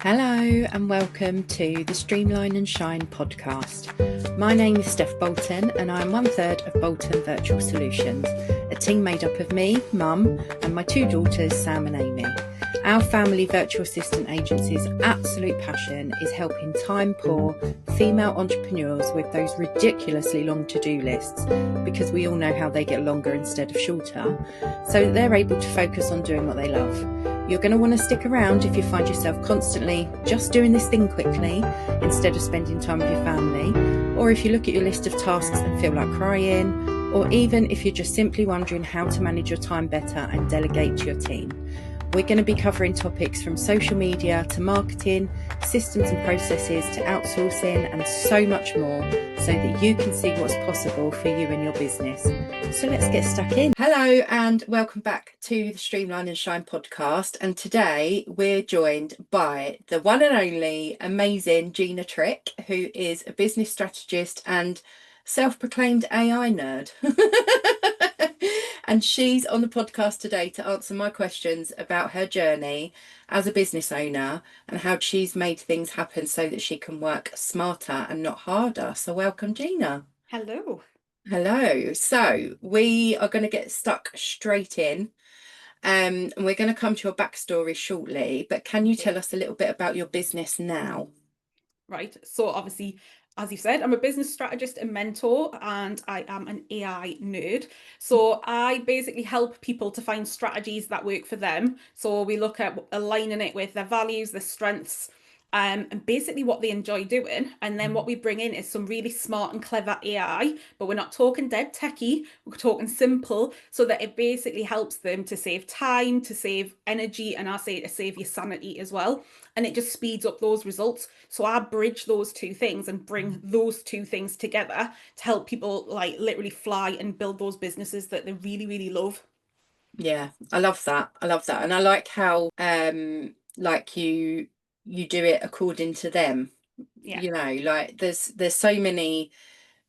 Hello and welcome to the Streamline and Shine podcast. My name is Steph Bolton and I'm 1/3 of Bolton Virtual Solutions, a team made up of me, Mum, and my two daughters, Sam and Amy. Our family virtual assistant agency's absolute passion is helping time-poor female entrepreneurs with those ridiculously long to-do lists, because we all know how they get longer instead of shorter, so that they're able to focus on doing what they love. You're going to want to stick around if you find yourself constantly just doing this thing quickly instead of spending time with your family, or if you look at your list of tasks and feel like crying, or even if you're just simply wondering how to manage your time better and delegate to your team. We're going to be covering topics from social media to marketing, systems and processes to outsourcing, and so much more, so that you can see what's possible for you and your business. So let's get stuck in. Hello and welcome back to the Streamline and Shine podcast. And today we're joined by the one and only amazing Gina Trick, who is a business strategist and self-proclaimed AI nerd. And she's on the podcast today to answer my questions about her journey as a business owner and how she's made things happen so that she can work smarter and not harder. So welcome, Gina. Hello. Hello. So we are going to get stuck straight in. And we're going to come to your backstory shortly, but can you tell us a little bit about your business now? Right. So obviously, as you said, I'm a business strategist and mentor, and I am an AI nerd. So I basically help people to find strategies that work for them. So we look at aligning it with their values, their strengths, and basically what they enjoy doing. And then what we bring in is some really smart and clever AI, but we're not talking dead techie, we're talking simple, so that it basically helps them to save time, to save energy, and I say to save your sanity as well. And it just speeds up those results. So I bridge those two things and bring those two things together to help people like literally fly and build those businesses that they really, really love. Yeah, I love that. I love that. And I like how like you do it according to them. Yeah. Like there's so many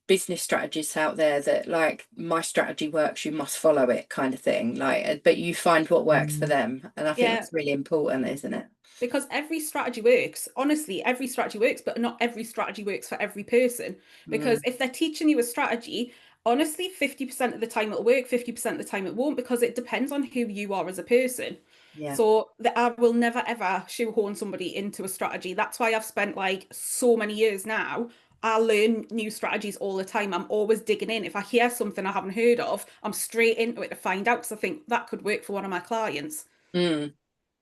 business strategists out there that like my strategy works, you must follow it kind of thing. Like but you find what works for them. And I think Yeah. that's really important, isn't it? Because every strategy works. Honestly, every strategy works, but not every strategy works for every person. Because Mm, if they're teaching you a strategy, honestly, 50% of the time it'll work, 50% of the time it won't, because it depends on who you are as a person. yeah. So that I will never ever shoehorn somebody into a strategy. That's why I've spent like so many years now. I learn new strategies all the time. I'm always digging in. If I hear something I haven't heard of, I'm straight into it to find out because I think that could work for one of my clients. Mm,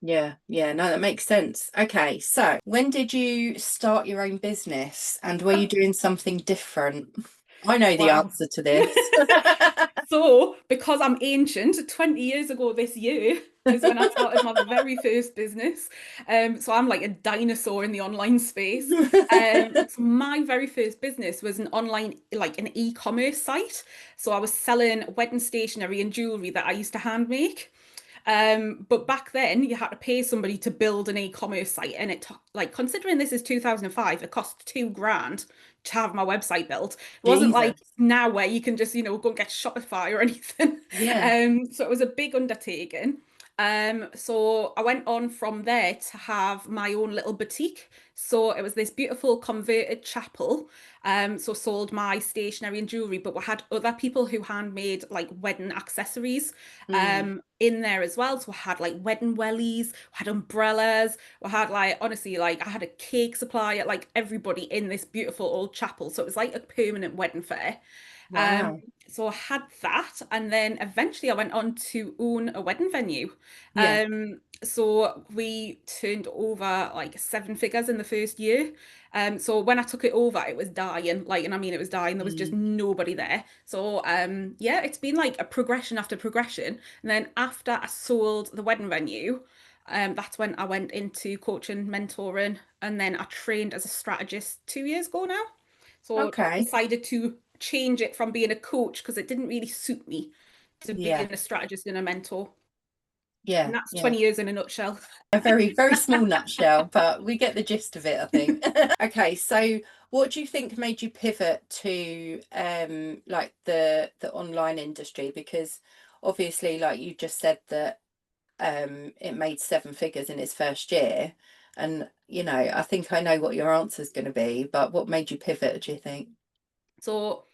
yeah, yeah, no, that makes sense. Okay, so when did you start your own business and were you doing something different? I know the Wow. answer to this. So, because I'm ancient, 20 years ago this year is when I started my very first business. So I'm like a dinosaur in the online space. So my very first business was an online, like an e-commerce site. So I was selling wedding stationery and jewelry that I used to hand make. But back then you had to pay somebody to build an e-commerce site, and like considering this is 2005, it cost 2 grand to have my website built. It wasn't like Jesus. now where you can just, go and get Shopify or anything. Yeah. So it was a big undertaking. So I went on from there to have my own little boutique. So it was this beautiful converted chapel. So sold my stationery and jewelry, but we had other people who handmade like wedding accessories Mm, in there as well. So I had like wedding wellies, we had umbrellas, we had like honestly, like I had a cake supplier, like everybody in this beautiful old chapel. So it was like a permanent wedding fair. Um, wow. so I had that, and then eventually I went on to own a wedding venue. Yeah. So we turned over like 7 figures in the first year. So when I took it over, it was dying, like, and I mean it was dying. There was just Mm, nobody there. So yeah, it's been like a progression after progression. And then after I sold the wedding venue, that's when I went into coaching, mentoring, and then I trained as a strategist 2 years ago now. So I okay. decided to change it from being a coach because it didn't really suit me to Yeah. being a strategist and a mentor. And Yeah. that's Yeah. 20 years in a nutshell. A very, very small nutshell, but we get the gist of it, I think. Okay, so what do you think made you pivot to like the online industry? Because obviously, like you just said that it made 7 figures in its first year. And, I think I know what your answer is going to be, but what made you pivot, do you think? So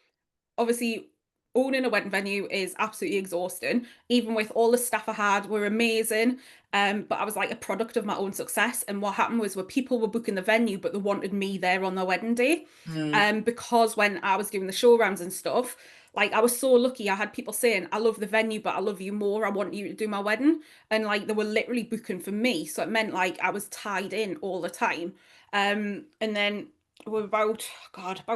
obviously owning a wedding venue is absolutely exhausting. Even with all the staff I had were amazing. But I was like a product of my own success. And what happened was where people were booking the venue, but they wanted me there on their wedding day. Mm, Because when I was doing the show rounds and stuff, like I was so lucky. I had people saying, I love the venue, but I love you more. I want you to do my wedding. And like they were literally booking for me. So it meant like I was tied in all the time. And then we're about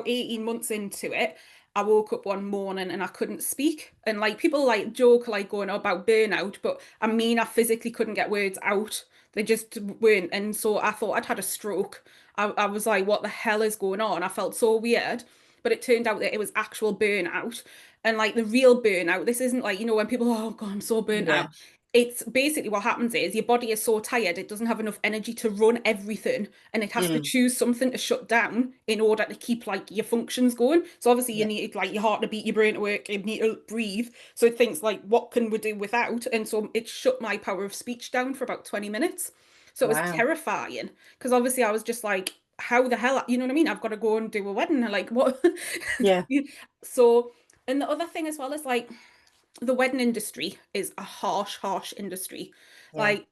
18 months into it. I woke up one morning and I couldn't speak. And like people like joke like going about burnout, but I mean I physically couldn't get words out. They just weren't. And so I thought I'd had a stroke. I was like, what the hell is going on? I felt so weird. But it turned out that it was actual burnout. And like the real burnout, this isn't like, when people, oh God, I'm so burnt out. yeah. It's basically what happens is your body is so tired, it doesn't have enough energy to run everything, and it has to Mm, choose something to shut down in order to keep like your functions going. So obviously you yeah. need like your heart to beat, your brain to work, you need to breathe. So it thinks like, what can we do without? And so it shut my power of speech down for about 20 minutes. So it was Wow. terrifying because obviously I was just like, how the hell, you know what I mean? I've got to go and do a wedding. Like what? Yeah. So, and the other thing as well is like the wedding industry is a harsh, harsh industry. Yeah. Like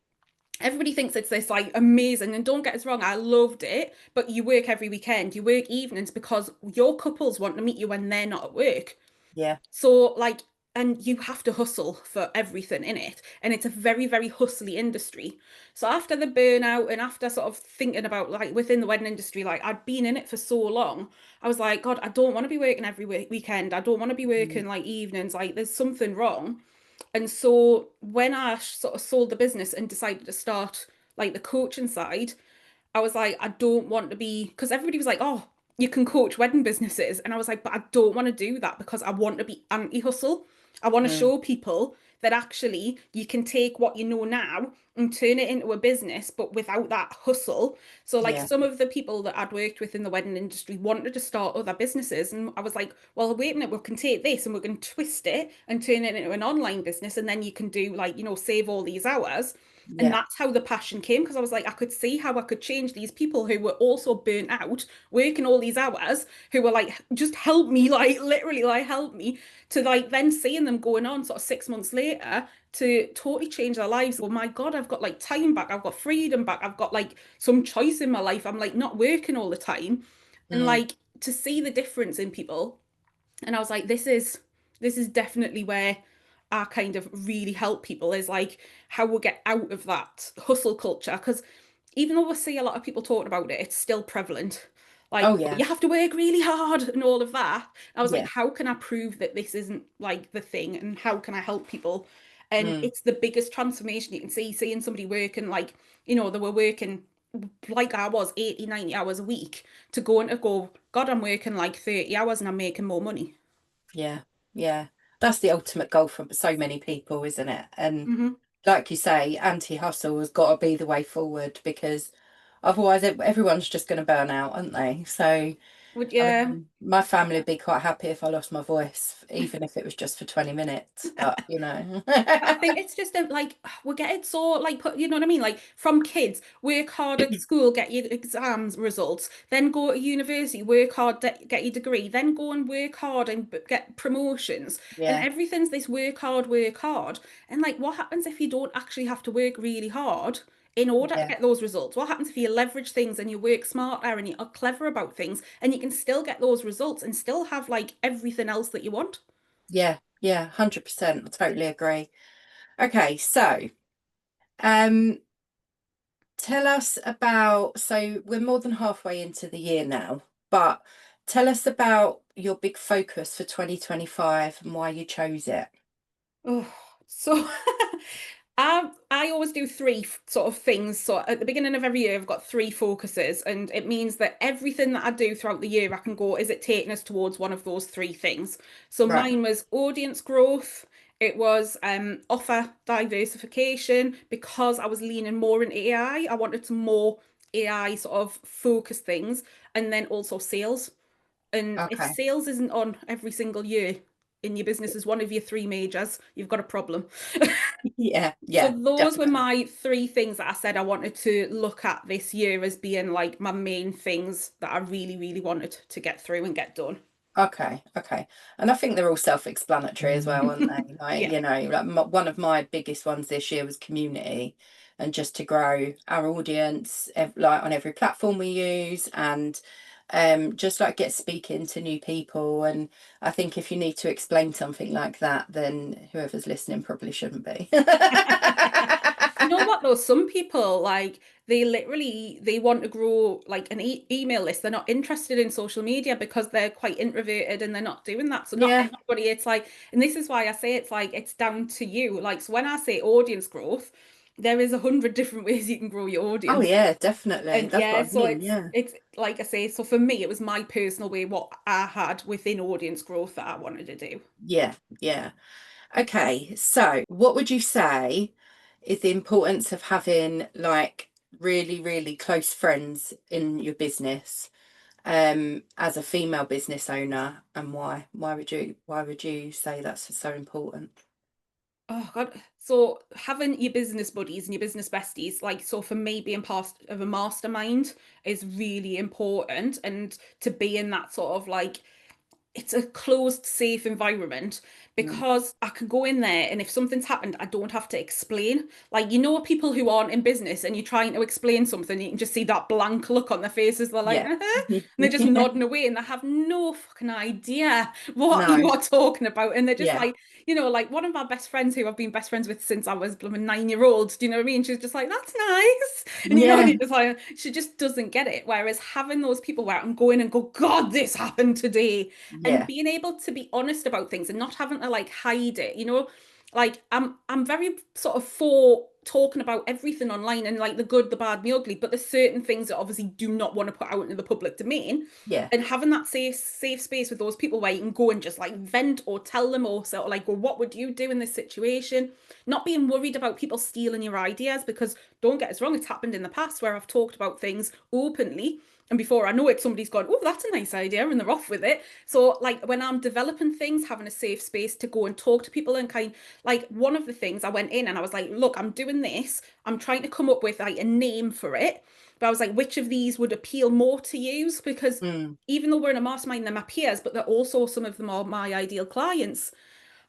everybody thinks it's this like amazing, and don't get us wrong, I loved it, but you work every weekend, you work evenings because your couples want to meet you when they're not at work. Yeah. So like, and you have to hustle for everything in it. And it's a very, very hustly industry. So after the burnout and after sort of thinking about like within the wedding industry, like I'd been in it for so long, I was like, God, I don't want to be working every weekend. I don't want to be Mm, working like evenings. Like there's something wrong. And so when I sort of sold the business and decided to start like the coaching side, I was like, I don't want to be, because everybody was like, oh, you can coach wedding businesses. And I was like, but I don't want to do that because I want to be anti-hustle. I want to mm, show people that actually you can take what you know now and turn it into a business, but without that hustle. So, like, yeah. some of the people that I'd worked with in the wedding industry wanted to start other businesses. And I was like, well, wait a minute, we can take this and we can twist it and turn it into an online business. And then you can do, like, save all these hours. And Yeah. that's how the passion came because I was like, I could see how I could change these people who were also burnt out, working all these hours, who were like, just help me, like literally, like help me, to like then seeing them going on sort of 6 months later to totally change their lives. Oh my God, I've got like time back, I've got freedom back, I've got like some choice in my life. I'm like not working all the time. And Mm, like to see the difference in people. And I was like, this is definitely where I kind of really help people is like how we get out of that hustle culture. Because even though we see a lot of people talking about it, it's still prevalent. Like, oh, oh, yeah. you have to work really hard and all of that. I was like, Yeah. how can I prove that this isn't like the thing and how can I help people? And Mm, it's the biggest transformation you can see, seeing somebody working like, they were working like I was 80, 90 hours a week to go and to go, God, I'm working like 30 hours and I'm making more money. yeah. Yeah. That's the ultimate goal for so many people, isn't it? And Hmm. like you say, anti-hustle has got to be the way forward because otherwise everyone's just going to burn out, aren't they? So, Would I yeah. mean, my family would be quite happy if I lost my voice, even if it was just for 20 minutes. But, I think it's just like we're getting so like put, you know what I mean? Like from kids, work hard at school, get your exams results, then go to university, work hard, get your degree, then go and work hard and get promotions. And yeah, everything's this work hard, work hard. And like what happens if you don't actually have to work really hard in order to yeah, get those results? What happens if you leverage things and you work smarter and you are clever about things and you can still get those results and still have like everything else that you want? yeah, yeah, 100%. I totally agree. Okay, so um, tell us about, so we're more than halfway into the year now, but tell us about your big focus for 2025 and why you chose it. Oh, so I always do three sort of things. So at the beginning of every year, I've got three focuses, and it means that everything that I do throughout the year, I can go, is it taking us towards one of those three things? So Right. mine was audience growth. It was offer diversification because I was leaning more into AI. I wanted some more AI sort of focus things, and then also sales. And if Okay. sales isn't on every single year, in your business as one of your three majors, you've got a problem. Yeah, So yeah, those were definitely. my three things that I said I wanted to look at this year as being like my main things that I really, really wanted to get through and get done. Okay, okay. And I think they're all self-explanatory as well, aren't they? Like, Yeah. you know, like one of my biggest ones this year was community, and just to grow our audience, like on every platform we use, and just like get speaking to new people. And I think if you need to explain something like that, then whoever's listening probably shouldn't be. You know what though? Some people like they want to grow like an email list. They're not interested in social media because they're quite introverted and they're not doing that. So not Yeah. everybody, it's like, and this is why I say it's like it's down to you. Like so when I say audience growth, there is 100 different ways you can grow your Oh audience. yeah, definitely. And That's yeah, what I so mean. it's Yeah. it's like I say, so for me it was my personal way, what I had within audience growth that I wanted to do. Yeah. Yeah. Okay, so what would you say is the importance of having like really, really close friends in your business, as a female business owner, and why? Why would you say that's so important? Oh God. So having your business buddies and your business besties, like so for me being part of a mastermind is really important and to be in that sort of like it's a closed, safe environment Mm, because I can go in there and if something's happened, I don't have to explain. Like, you know, people who aren't in business and you're trying to explain something, you can just see that blank look on their faces. They're like, yeah. uh-huh, and they're just nodding away and they have no fucking idea what No. you are talking about. And they're just Yeah. like, you know, like one of our best friends who I've been best friends with since I was blooming 9 year old. Do you know what I mean? She's just like, that's nice. And you know, and Yeah. you're just like, she just doesn't get it. Whereas having those people where I'm going and go, God, this happened today and Yeah. being able to be honest about things and not having to like hide it, you know, like I'm very sort of for talking about everything online and like the good, the bad, and the ugly, but there's certain things that obviously do not want to put out into the public domain. Yeah. And having that safe space with those people where you can go and just like vent or tell them or sort of like, well, what would you do in this situation? Not being worried about people stealing your ideas because don't get us wrong, it's happened in the past where I've talked about things openly and before I know it, somebody's gone, oh, that's a nice idea, and they're off with it. So, like, when I'm developing things, having a safe space to go and talk to people and kind like one of the things I went in and I was like, look, I'm doing this. I'm trying to come up with like a name for it. But I was like, which of these would appeal more to use? Because Mm. even though we're in a mastermind, they're my peers, but they're also some of them are my ideal clients.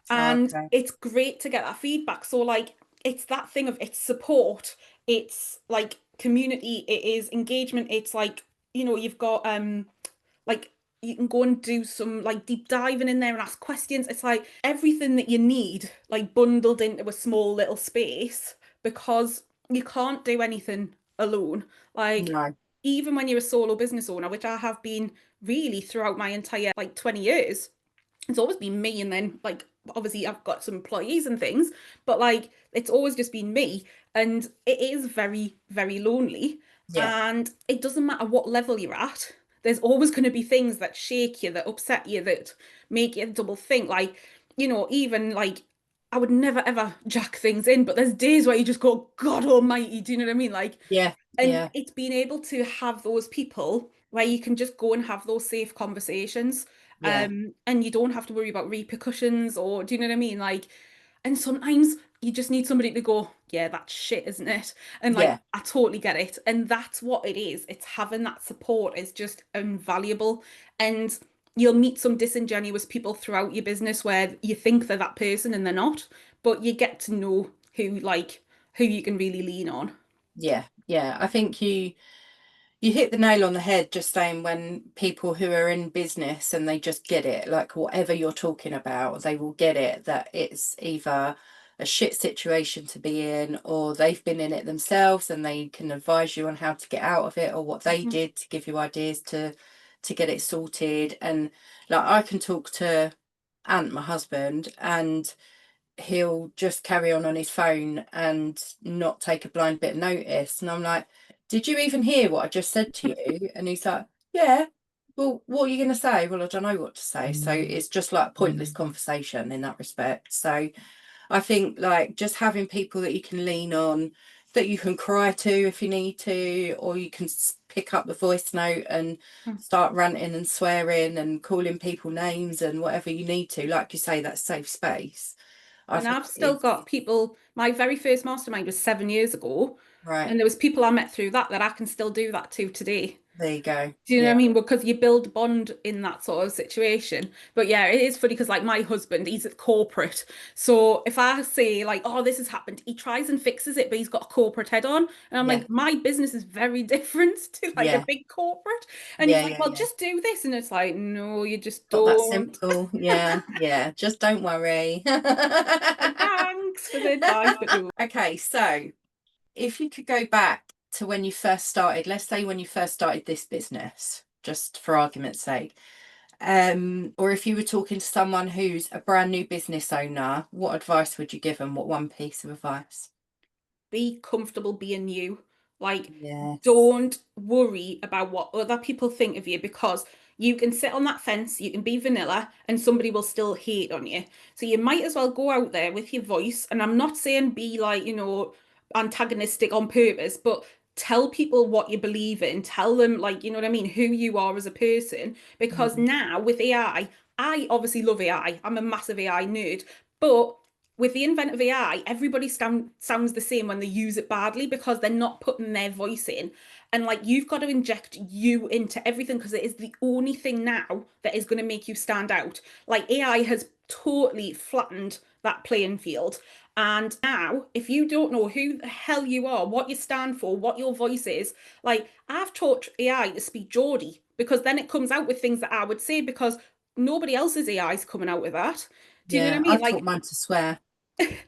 And Okay. it's great to get that feedback. So, like, it's that thing of it's support, it's like community, it is engagement, it's like, you know, you've got like you can go and do some like deep diving in there and ask questions. It's like everything that you need, like bundled into a small little space because you can't do anything alone. Like No. even when you're a solo business owner, which I have been really throughout my entire like 20 years, it's always been me and then like obviously I've got some employees and things, but like it's always just been me and it is very, very lonely. Yeah. And it doesn't matter what level you're at, there's always going to be things that shake you, that upset you, that make you double think. Like, you know, even like I would never ever jack things in, but there's days where you just go, God almighty, do you know what I mean? Like, Yeah. and Yeah. it's being able to have those people where you can just go and have those safe conversations. Yeah. And you don't have to worry about repercussions or do you know what I mean? Like, and sometimes you just need somebody to go, yeah, that's shit, isn't it? And like, Yeah. I totally get it. And that's what it is. It's having that support is just invaluable. And you'll meet some disingenuous people throughout your business where you think they're that person and they're not, but you get to know who you can really lean on. Yeah. Yeah. I think you hit the nail on the head just saying when people who are in business and they just get it, like whatever you're talking about, they will get it that it's either a shit situation to be in or they've been in it themselves and they can advise you on how to get out of it or what they Mhm. did to give you ideas to get it sorted. And like I can talk to Ant, my husband, and he'll just carry on his phone and not take a blind bit of notice. And I'm like, did you even hear what I just said to you? And he's like, yeah. Well, what are you going to say? Well, I don't know what to say. So it's just like a pointless conversation in that respect. So I think like just having people that you can lean on, that you can cry to if you need to, or you can pick up the voice note and Mm. start ranting and swearing and calling people names and whatever you need to. Like you say, that safe space. I And think I've still it's got people, my very first mastermind was 7 years ago. right. And there was people I met through that I can still do that to today. There you go. Do you know what Yeah. I mean? Because you build bond in that sort of situation. But yeah, it is funny because like my husband, he's at corporate. So if I say like, oh, this has happened, he tries and fixes it, but he's got a corporate head on. And I'm Yeah. like, my business is very different to like a Yeah. big corporate. And he's Yeah. like, Yeah. well, Yeah. just do this. And it's like, no, you just Not that don't. simple. Yeah. Yeah. Just don't worry. Like, thanks for the advice, but no. Okay, so if you could go back to when you first started, let's say when you first started this business, just for argument's sake, or if you were talking to someone who's a brand new business owner, what advice would you give them? What one piece of advice? Be comfortable being you. Like, Yes. don't worry about what other people think of you because you can sit on that fence, you can be vanilla, and somebody will still hate on you. So you might as well go out there with your voice. And I'm not saying be like, antagonistic on purpose, but tell people what you believe in. Tell them, like, you know what I mean, who you are as a person. Because Mm, now with I obviously love AI. I'm a massive AI nerd, but with the advent of AI, everybody sounds the same when they use it badly because they're not putting their voice in. And like you've got to inject you into everything because it is the only thing now that is going to make you stand out. Like AI has totally flattened that playing field. And now, if you don't know who the hell you are, what you stand for, what your voice is, like I've taught AI to speak Geordie because then it comes out with things that I would say because nobody else's AI is coming out with that. Do you know what yeah, I mean? I've taught Like, mine to swear.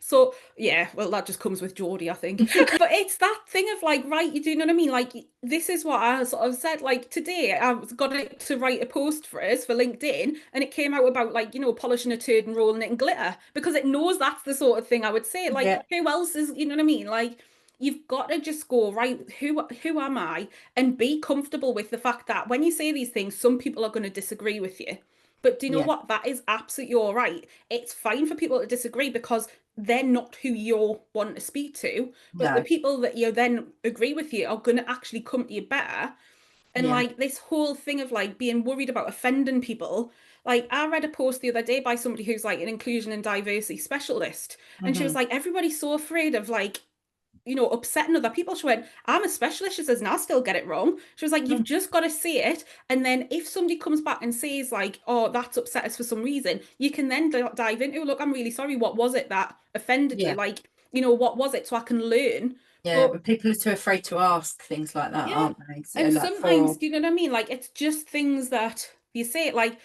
so yeah, well, that just comes with Geordie, I think. But it's that thing of like, right, you do know what I mean? Like, this is what I sort of said. Like today, I've got it to write a post for us for LinkedIn, and it came out about like, polishing a turd and rolling it in glitter because it knows that's the sort of thing I would say. Like, Yeah, who else is, you know what I mean? Like, you've got to just go, right, who am I? And be comfortable with the fact that when you say these things, some people are going to disagree with you. But do you know yeah, what? That is absolutely all right. It's fine for people to disagree because they're not who you're wanting to speak to, but the no, people that you then agree with you are going to actually come to you better. And yeah. like this whole thing of like being worried about offending people. Like I read a post the other day by somebody who's like an inclusion and diversity specialist, and she was Hmm. like, everybody's so afraid of like upsetting other people. She went, I'm a specialist. She says, and I still get it wrong. She was like, you've just got to say it. And then if somebody comes back and says, like, oh, that's upset us for some reason, you can then dive into, look, I'm really sorry. What was it that offended you? Yeah, Like, what was it? So I can learn. yeah. But But people are too afraid to ask things like that, yeah. aren't they? So, And like sometimes, for do you know what I mean? Like, it's just things that you say it like,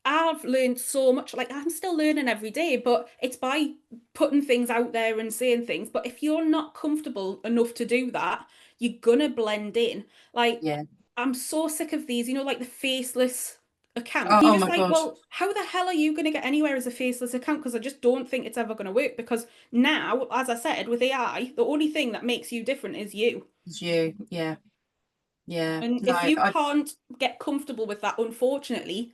I've learned so much. Like, I'm still learning every day, but it's by putting things out there and saying things. But if you're not comfortable enough to do that, you're gonna blend in. Like, yeah. I'm so sick of these, like the faceless account. Oh, You're oh just my like, God, well, how the hell are you going to get anywhere as a faceless account? Because I just don't think it's ever going to work. Because now, as I said, with AI, the only thing that makes you different is you. it's you. Yeah, yeah. And No, if you I can't get comfortable with that, unfortunately,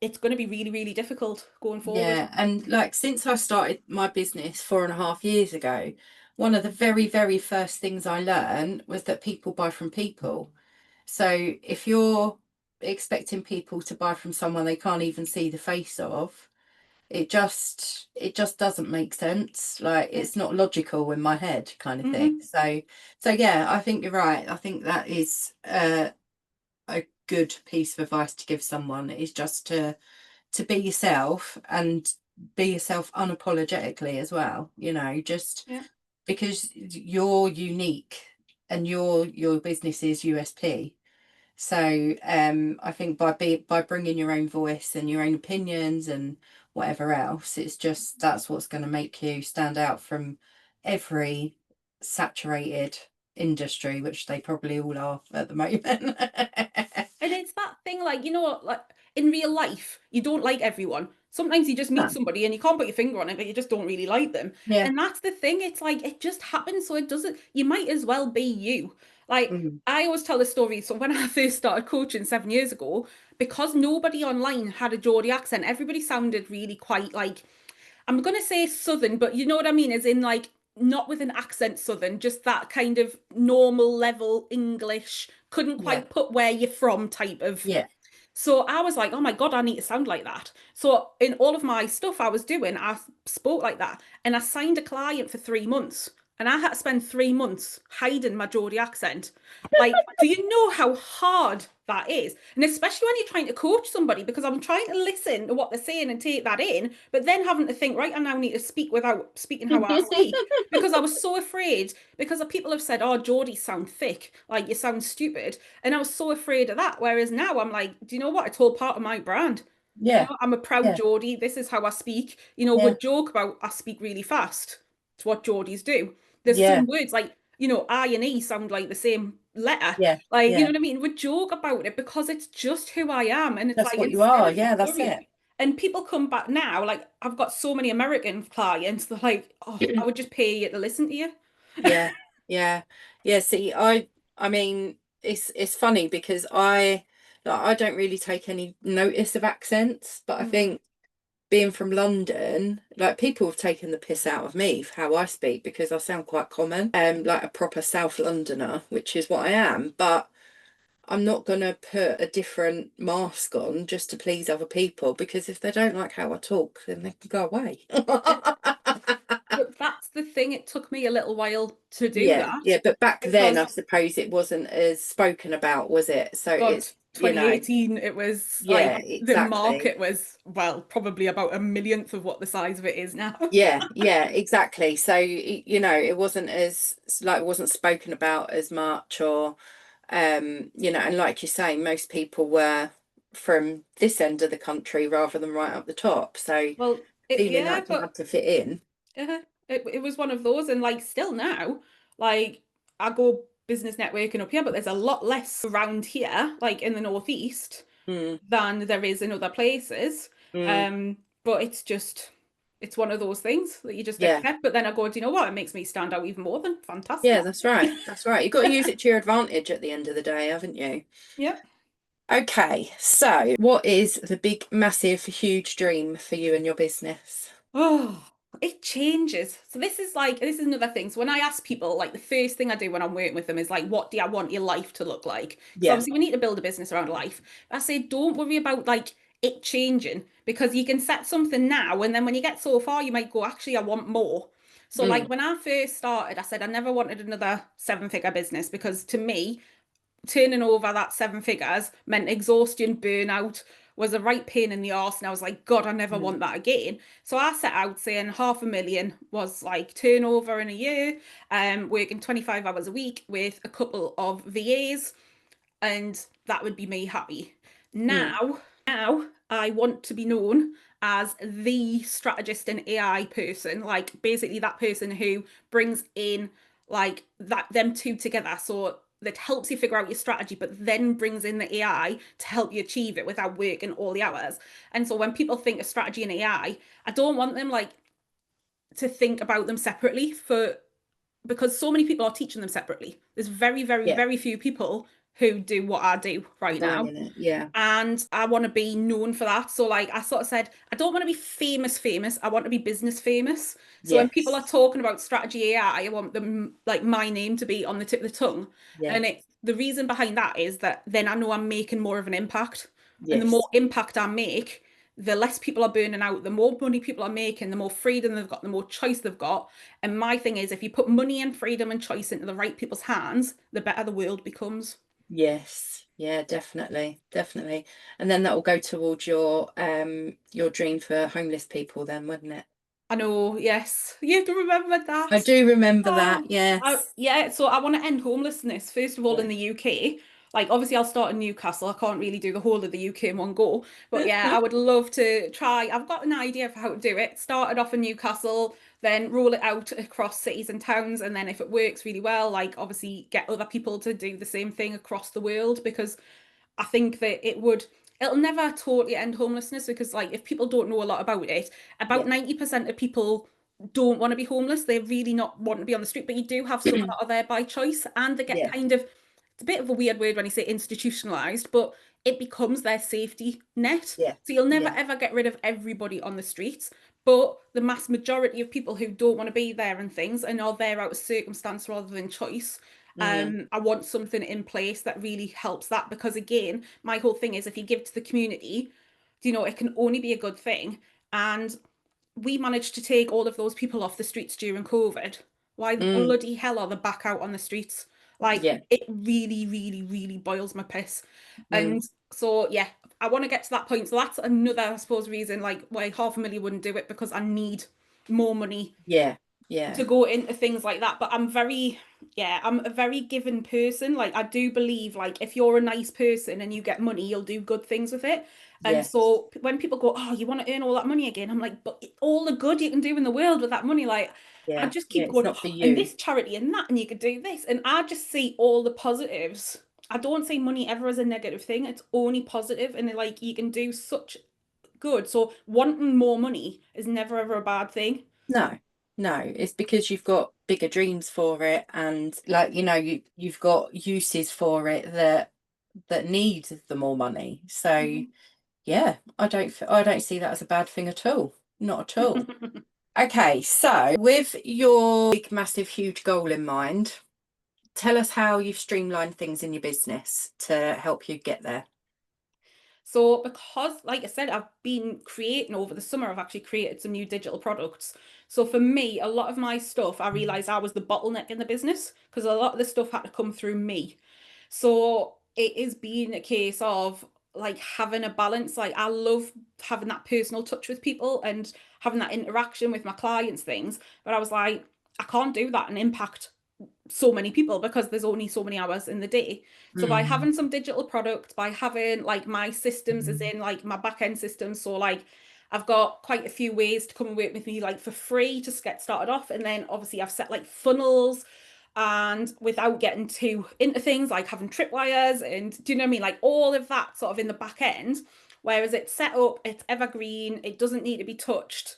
it's going to be really, really difficult going forward. yeah, and like since I started my business 4.5 years ago, one of the very, very first things I learned was that people buy from people. So if you're expecting people to buy from someone they can't even see the face of, it just doesn't make sense. Like Yeah. it's not logical in my head, kind of thing. Hmm. So yeah, I think you're right. I think that is a good piece of advice to give someone is just to be yourself and be yourself unapologetically as well, just Yeah. because you're unique and your business is USP. So I think by bringing your own voice and your own opinions and whatever else, it's just that's what's going to make you stand out from every saturated industry, which they probably all are at the moment. And it's that thing, like, like in real life, you don't like everyone. Sometimes you just meet No. somebody and you can't put your finger on it, but you just don't really like them. Yeah. And that's the thing. It's like it just happens, so it doesn't. You might as well be you. Like Mm. I always tell the story. So when I first started coaching 7 years ago, because nobody online had a Geordie accent, everybody sounded really quite like I'm gonna say southern, but you know what I mean, as in like not with an accent Southern, just that kind of normal level English, couldn't Yeah. quite put where you're from type of. Yeah. So I was like, oh my God, I need to sound like that. So in all of my stuff I was doing, I spoke like that. And I signed a client for 3 months. And I had to spend 3 months hiding my Geordie accent. Like, do you know how hard that is? And especially when you're trying to coach somebody, because I'm trying to listen to what they're saying and take that in, but then having to think, right, I now need to speak without speaking how I speak. Because I was so afraid, because people have said, oh, Geordies sound thick, like you sound stupid. And I was so afraid of that. Whereas now I'm like, do you know what? It's all part of my brand. You Yeah. know, I'm a proud Yeah. Geordie. This is how I speak. You know, we Yeah. joke about I speak really fast. It's what Geordies do. There's Yeah. some words like, you know, I and E sound like the same letter. Yeah. Like, you know Yeah. what I mean? We joke about it because it's just who I am. And it's That's like, what you instead are. of Yeah, that's worrying. it. And people come back now, like I've got so many American clients, they're like, oh, I would just pay you to listen to you. Yeah. Yeah. Yeah. See, I mean, it's funny because I don't really take any notice of accents, but I Mm. think being from London, like people have taken the piss out of me for how I speak because I sound quite common, like a proper South Londoner, which is what I am. But I'm not gonna put a different mask on just to please other people because if they don't like how I talk, then they can go away. But that's the thing. It took me a little while to do Yeah, that yeah, but back then I because suppose it wasn't as spoken about, was it? So God, it's, 2018, it was yeah, like the exactly. market was, well, probably about a millionth of what the size of it is now. Yeah, yeah, exactly. So, it wasn't as like it wasn't spoken about as much or and like you say, most people were from this end of the country rather than right up the top. So Well, feeling yeah, like you but had to fit in. it was one of those, and like still now, like I go business networking up here, but there's a lot less around here, like in the northeast, Mm, than there is in other places. mm, Um, but it's one of those things that you just yeah. accept. But then I go, do you know what? It makes me stand out even more. Than fantastic. Yeah, that's right. That's right. You've got to use it to your advantage at the end of the day, haven't you? Yep. Okay, so what is the big, massive, huge dream for you and your business? Oh, it changes. So this is another thing. So when I ask people, like the first thing I do when I'm working with them is like, what do I want your life to look like? So Yeah. obviously we need to build a business around life. I say, don't worry about like it changing because you can set something now and then when you get so far, you might go, actually, I want more. So like Mm, when I first started, I said I never wanted another seven-figure business because to me, turning over that seven figures meant exhaustion, burnout, was a right pain in the arse. And I was like, God, I never mm, want that again. So I set out saying 500,000 was like turnover in a year, working 25 hours a week with a couple of VAs, and that would be me happy. mm. Now I want to be known as the strategist and AI person, like basically that person who brings in like that them two together. So that helps you figure out your strategy, but then brings in the AI to help you achieve it without working all the hours. And so when people think of strategy and I don't want them like to think about them separately for because so many people are teaching them separately. There's very, very, Yeah, very few people who do what I do right doing now. it. Yeah. And I want to be known for that. So, like, I sort of said, I don't want to be famous, famous. I want to be business famous. So, when people are Yes. talking about strategy AI, I want them, like, my name to be on the tip of the tongue. Yeah. And the reason behind that is that then I know I'm making more of an impact. And the more Yes. impact I make, the less people are burning out, the more money people are making, the more freedom they've got, the more choice they've got. And my thing is, if you put money and freedom and choice into the right people's hands, the better the world becomes. Yes. Yeah, definitely. Definitely. And then that will go towards your dream for homeless people then, wouldn't it? I know, yes. You have to remember I that. do remember that. Oh, Yes. yeah, so I want to end homelessness, first of all, in Yeah. the UK. Like, obviously, I'll start in Newcastle. I can't really do the whole of the UK in one go. But yeah, I would love to try. I've got an idea for how to do it. Started off in Newcastle, then roll it out across cities and towns. And then if it works really well, like, obviously, get other people to do the same thing across the world because I think that it'll never totally end homelessness because like if people don't know a lot about it, about Yeah. 90% of people don't want to be homeless. They really not want to be on the street, but you do have some that are there by choice and they get Yeah. kind of it's a bit of a weird word when you say institutionalized, but it becomes their safety net. Yeah. So you'll never Yeah. ever get rid of everybody on the streets, But the mass majority of people who don't want to be there and things and are there out of circumstance rather than choice, Mm, I want something in place that really helps that, because again, my whole thing is if you give to the community, it can only be a good thing. And we managed to take all of those people off the streets during COVID. Why the mm, bloody hell are they back out on the streets? Like, yeah. it really, really, really boils my piss. Mm, And so, yeah, I want to get to that point. So that's another, I suppose, reason like why 500,000 wouldn't do it, because I need more money yeah. Yeah. to go into things like that. But I'm a very given person. Like, I do believe, like, if you're a nice person and you get money, you'll do good things with it. And Yes. so when people go, oh, you want to earn all that money again? I'm like, but all the good you can do in the world with that money, like, I Yeah. just Yeah. keep It's going, not for "Oh, and you. this charity and that, and you could do this." And I just see all the positives. I don't see money ever as a negative thing. It's only positive, and like you can do such good. So wanting more money is never ever a bad thing. No, no, it's because you've got bigger dreams for it, and like you've got uses for it that need the more money. So yeah, I don't see that as a bad thing at all. Not at all. Okay, so with your big, massive, huge goal in mind, tell us how you've streamlined things in your business to help you get there. So, because, like I said, I've been creating over the summer, I've actually created some new digital products. So, for me, a lot of my stuff, I realized I was the bottleneck in the business because a lot of the stuff had to come through me. So, it is being a case of like having a balance. Like, I love having that personal touch with people and having that interaction with my clients, things. But I was like, I can't do that and impact so many people because there's only so many hours in the day. So by Mm. having some digital product, by having like my systems as in like my back end systems, so like I've got quite a few ways to come and work with me like for free to get started off. And then obviously I've set like funnels, and without getting too into things like having tripwires and do you know what I mean? Like all of that sort of in the back end. Whereas it's set up, it's evergreen, it doesn't need to be touched.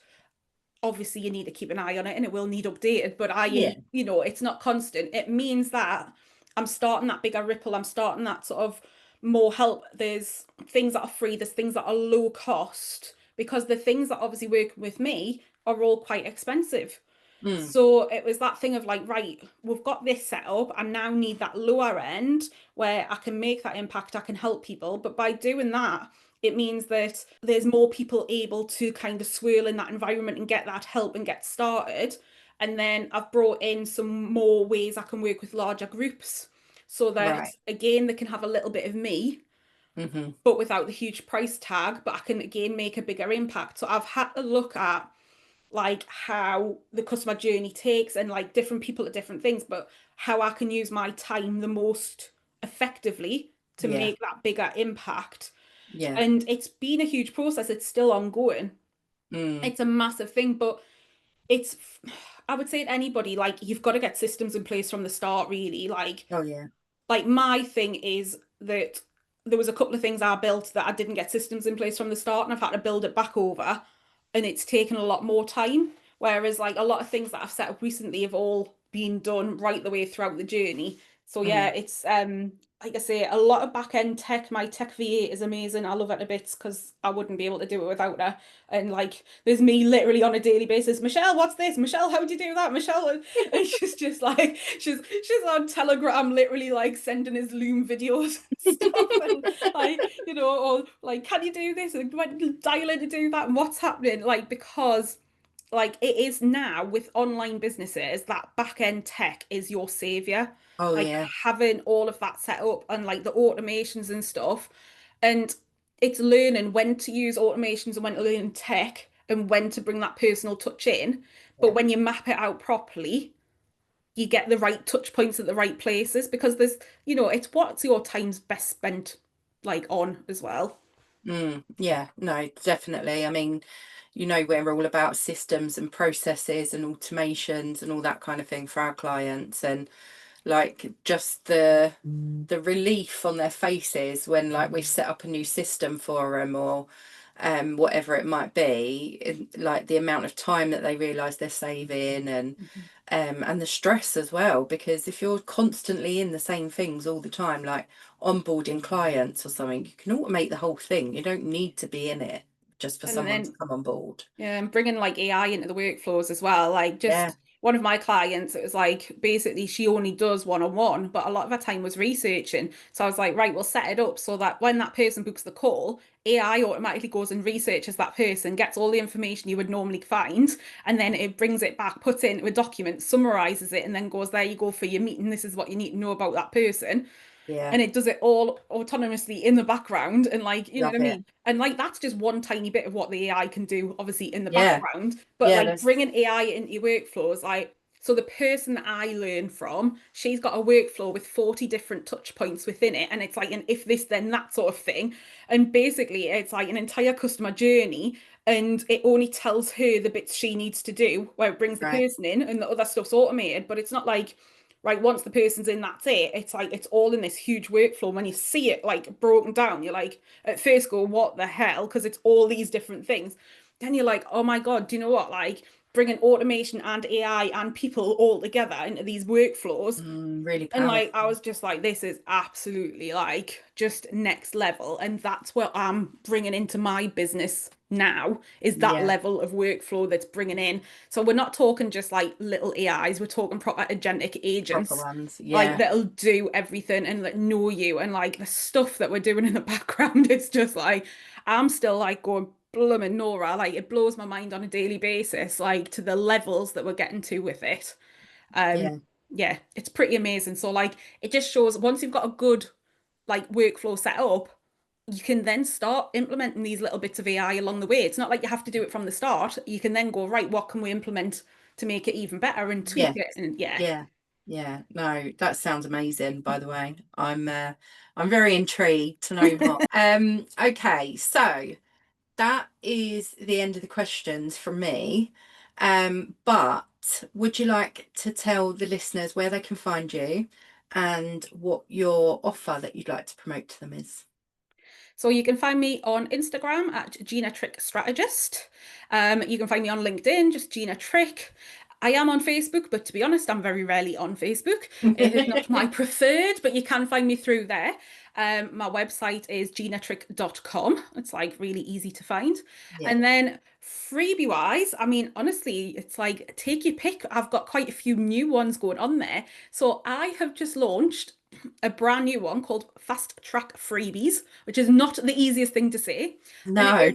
Obviously you need to keep an eye on it and it will need updated, but Yeah. i.e, it's not constant. It means that I'm starting that bigger ripple, I'm starting that sort of more help. There's things that are free, there's things that are low cost, because the things that obviously work with me are all quite expensive. Mm. So it was that thing of like, right, we've got this set up. I now need that lower end where I can make that impact, I can help people. But by doing that, it means that there's more people able to kind of swirl in that environment and get that help and get started. And then I've brought in some more ways I can work with larger groups so that, Right. again, they can have a little bit of me, Mm-hmm. but without the huge price tag, but I can again make a bigger impact. So I've had to look at like how the customer journey takes and like different people at different things, but how I can use my time the most effectively to Yeah. make that bigger impact. Yeah. And it's been a huge process. It's still ongoing. Mm. It's a massive thing, but it's, I would say to anybody, like, you've got to get systems in place from the start, really. Oh yeah. Like my thing is that there was a couple of things I built that I didn't get systems in place from the start, and I've had to build it back over, and it's taken a lot more time. Whereas like a lot of things that I've set up recently have all been done right the way throughout the journey. So yeah, Mm. it's like I say, a lot of back end tech. My tech VA is amazing. I love her to bits because I wouldn't be able to do it without her. And like, there's me literally on a daily basis. Michelle, what's this? Michelle, how do you do that? Michelle, and she's just like, she's on Telegram, literally like sending us Loom videos and stuff, and like, or like, can you do this? And when dial in to do that, and what's happening? Like, because like it is now with online businesses that back end tech is your savior. Oh Like yeah. having all of that set up and like the automations and stuff, and it's learning when to use automations and when to learn tech and when to bring that personal touch in. But Yeah. when you map it out properly, you get the right touch points at the right places, because there's, it's what's your time's best spent like on as well. Mm, yeah, no, definitely. I mean, we're all about systems and processes and automations and all that kind of thing for our clients, and like just the relief on their faces when like we've set up a new system for them, or whatever it might be, like the amount of time that they realize they're saving, and the stress as well, because if you're constantly in the same things all the time, like onboarding clients or something, you can automate the whole thing. You don't need to be in it just for And someone to then come on board. bringing like AI into the workflows as well. Like Yeah. just one of my clients, it was like basically she only does one-on-one, but a lot of her time was researching. So I was like, right, we'll set it up so that when that person books the call, AI automatically goes and researches that person, gets all the information you would normally find, and then it brings it back, puts it into a document, summarizes it, and then goes, there you go for your meeting. This is what you need to know about that person. Yeah. And it does it all autonomously in the background, and like, you know what Love I it. mean? And like that's just one tiny bit of what the AI can do, obviously in the Yeah. background, but Yeah. like bringing AI into your workflows, like, so the person that I learn from, she's got a workflow with 40 different touch points within it, and it's like an if this then that sort of thing. And basically it's like an entire customer journey, and it only tells her the bits she needs to do, where it brings the Right. person in and the other stuff's automated. But it's not like, right, once the person's in, that's it. It's like it's all in this huge workflow. When you see it like broken down, you're like, at first go, what the hell? Because it's all these different things. Then you're like, oh my God, do you know what? Like bringing automation and AI and people all together into these workflows. Really And powerful. like I was just like, this is absolutely like just next level. And that's what I'm bringing into my business now, is that Yeah. level of workflow that's bringing in. So we're not talking just like little AIs, we're talking proper agentic agents, Proper ones. like Yeah. that'll do everything and like know you. And like the stuff that we're doing in the background is just like, I'm still like going, blooming Nora, like it blows my mind on a daily basis, like to the levels that we're getting to with it. Yeah. Yeah, it's pretty amazing. So like it just shows once you've got a good like workflow set up, you can then start implementing these little bits of AI along the way. It's not like you have to do it from the start. You can then go, right, what can we implement to make it even better and tweak Yeah. it? And yeah. Yeah. Yeah. No, that sounds amazing, by the way. I'm very intrigued to know more. Okay, so that is the end of the questions from me. But would you like to tell the listeners where they can find you and what your offer that you'd like to promote to them is? So you can find me on Instagram at Gina Trick Strategist. You can find me on LinkedIn, just Gina Trick. I am on Facebook, but to be honest, I'm very rarely on Facebook. It is not my preferred, but you can find me through there. My website is ginatrick.com. It's like really easy to find. Yeah. And then freebie wise, I mean, honestly, it's like take your pick. I've got quite a few new ones going on there. So I have just launched a brand new one called Fast Track Freebies, which is not the easiest thing to say. And it No. is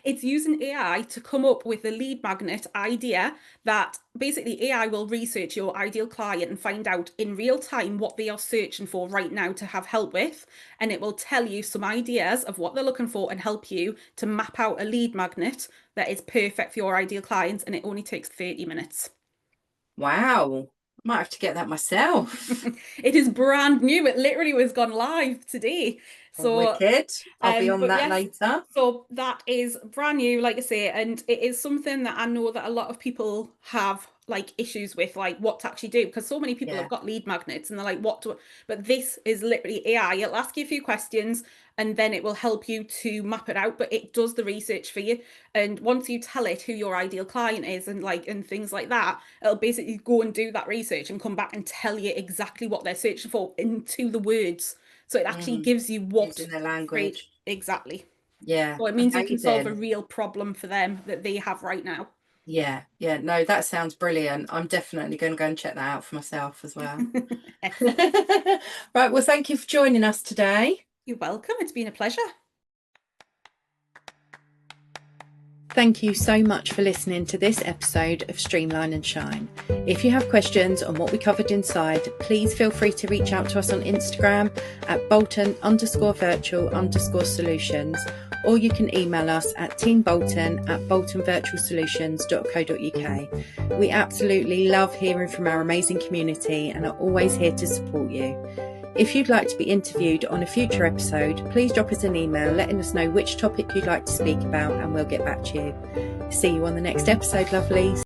it's using AI to come up with a lead magnet idea that basically AI will research your ideal client and find out in real time what they are searching for right now to have help with. And it will tell you some ideas of what they're looking for and help you to map out a lead magnet that is perfect for your ideal clients. And it only takes 30 minutes. Wow. Might have to get that myself. It is brand new. It literally was gone live today. So Wicked. I'll be on but that yes, later. so that is brand new, like I say, and it is something that I know that a lot of people have like issues with, like what to actually do, because so many people have Yeah. got lead magnets and they're like, what to, but this is literally AI. It'll ask you a few questions and then it will help you to map it out, but it does the research for you. And once you tell it who your ideal client is and like and things like that, it'll basically go and do that research and come back and tell you exactly what they're searching for into the words. So it actually gives you what Using their great, language. exactly. Yeah. So it means you can solve a Amazing. real problem for them that they have right now. Yeah. Yeah. No, that sounds brilliant. I'm definitely going to go and check that out for myself as well. Excellent. Right. Well, thank you for joining us today. You're welcome. It's been a pleasure. Thank you so much for listening to this episode of Streamline and Shine. If you have questions on what we covered inside, please feel free to reach out to us on Instagram at Bolton_virtual_solutions, or you can email us at teambolton@boltonvirtualsolutions.co.uk. We absolutely love hearing from our amazing community and are always here to support you. If you'd like to be interviewed on a future episode, please drop us an email letting us know which topic you'd like to speak about and we'll get back to you. See you on the next episode, lovelies.